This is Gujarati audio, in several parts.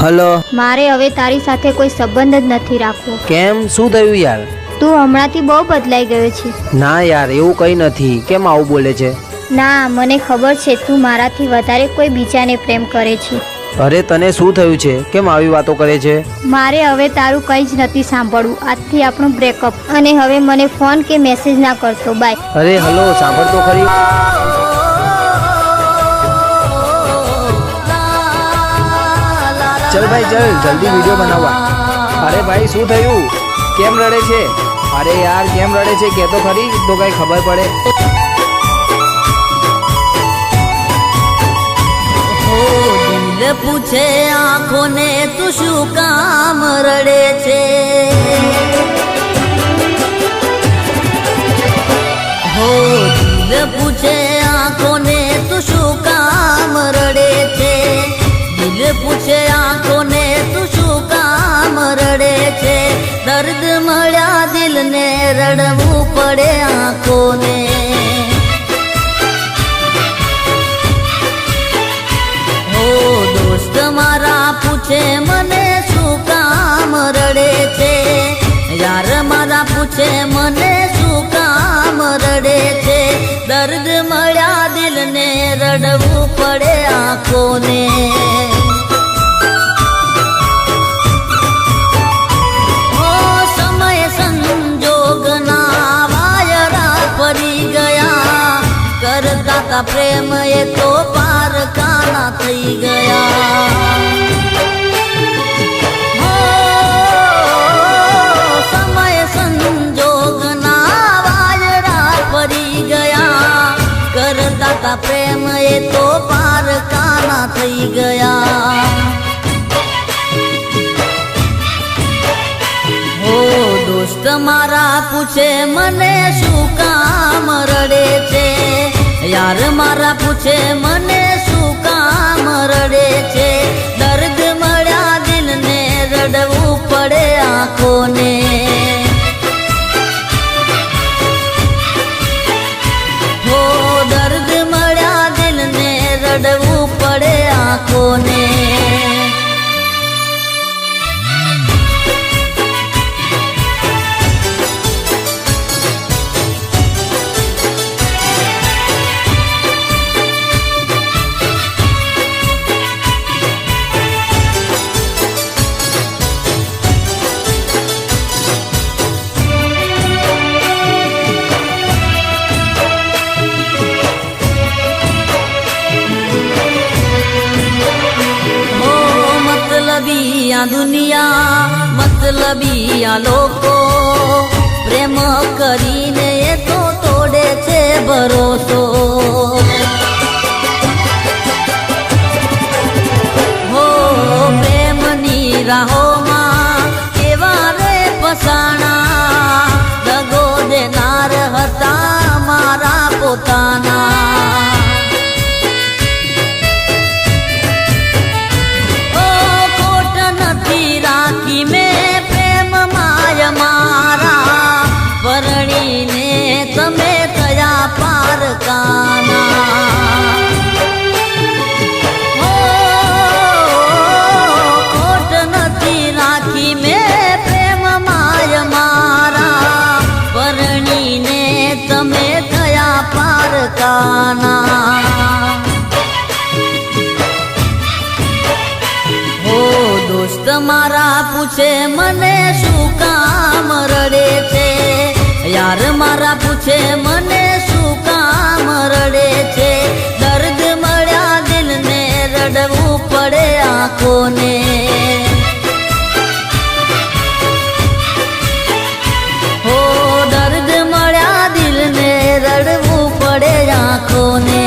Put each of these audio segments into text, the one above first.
હલો, મારે હવે તારી સાથે કોઈ સંબંધ જ નથી રાખવો। કેમ? શું થયું યાર? તું હમણાંથી બહુ બદલાઈ ગયો છે। ના યાર, એવું કંઈ નથી। કેમ આવું બોલે છે? ના, મને ખબર છે તું મારાથી વધારે કોઈ બીજાને પ્રેમ કરે છે। અરે તને શું થયું છે? કેમ આવી વાતો કરે છે? મારે હવે તારું કંઈ જ નથી સાંભળવું। આજથી આપણું બ્રેકઅપ। અને હવે મને ફોન કે મેસેજ ના કરતો। બાય। અરે હલો, સાંભળ તો ખરી। चल भाई चल, जल्दी वीडियो बनावा। अरे भाई શું થયું? કેમ રડે છે? અરે યાર કેમ રડે છે કે તો ખરી, તો કઈ ખબર પડે। દિલ પૂછે આંખોને તું શું કામ રડે છે? હો દિલ પૂછે આંખોને તું શું કામ રડે છે? દિલ પૂછે આંખોને તું શું કામ રડે છે? દર્દ મળ્યા દિલને રડવું પડે આંખોને। હો દોસ્ત મારા પૂછે મને શું કામ રડે છે? યાર મારા પૂછે મને શું કામ રડે છે? દર્દ મળ્યા દિલને રડવું પડે આંખોને। प्रेम ये तो पार काना थई गया। हो समय संजोग ना वायरा पड़ी गया। करता था प्रेम ये तो पार काना थई गया। हो दोस्त मारा पूछे मने शू काम रड़े छे? यार मारा पूछे मने शू काम रड़े छे? दर्द मळ्या दिलने रडवू पड़े आंखोने। हो दर्द मळ्या दिलने रडवू पड़े आंखोने। मतलबिया दुनिया मतलबिया लोको प्रेम करीने ये तो तोड़े छे भरोसो। हो प्रेमनी राहोमां केवा रे फसाणा? दगो देनार हता मारा पोताना। तमे थया पार काना। हो खोट नथी राखी में प्रेम माय मारा। परણીને तमे थया पार काना। हो दोस्त मारा पूछे मने शू काम रड़े छे? यार मारा पूछे मने शू काम रड़े छे? दर्द मळ्या दिलने रडवू पड़े आंखोने। हो दर्द मळ्या दिलने रडवू पड़े आंखोने।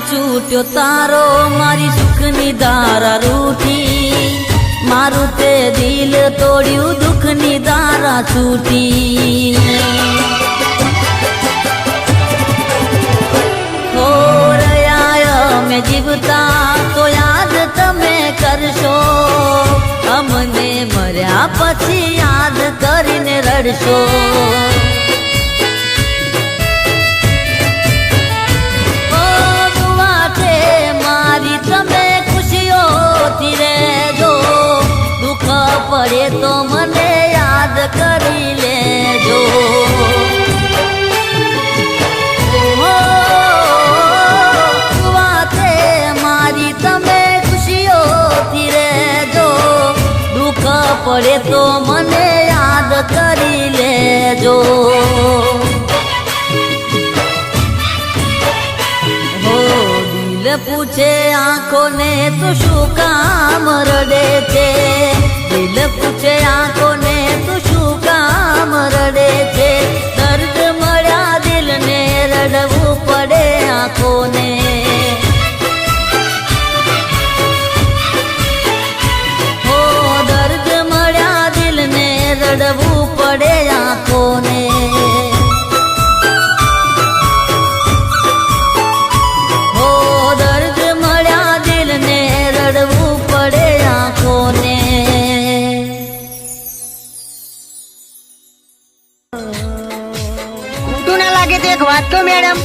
છૂટ્યો તારો મારી સુખની ધારા રૂઠી મારું તે દિલ તોડ્યું દુઃખની ધારા છૂટી હો રહ્યા મેં જીવતા તો યાદ તમે કરશો અમને મર્યા પછી યાદ કરીને રડશો મારી તમે ખુશીઓથી રહેજો દુઃખ પડે તો મને યાદ કરી લેજો વાતે મારી તમે ખુશીઓથી રહેજો દુઃખ પડે તો મને યાદ કરી લેજો પૂછે આંખોને તો શું કામ રડે છે દિલ પૂછે આંખોને તો શું કામ રડે છે દર્દ મળ્યા દિલને રડવું પડે આંખોને હો દર્દ મળ્યા દિલને રડવું પડે આંખોને એક વાત કહું મેડમ,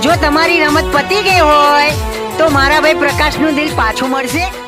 જો તમારી રમત પતી ગઈ હોય તો મારા ભાઈ પ્રકાશનું દિલ પાછું મળશે.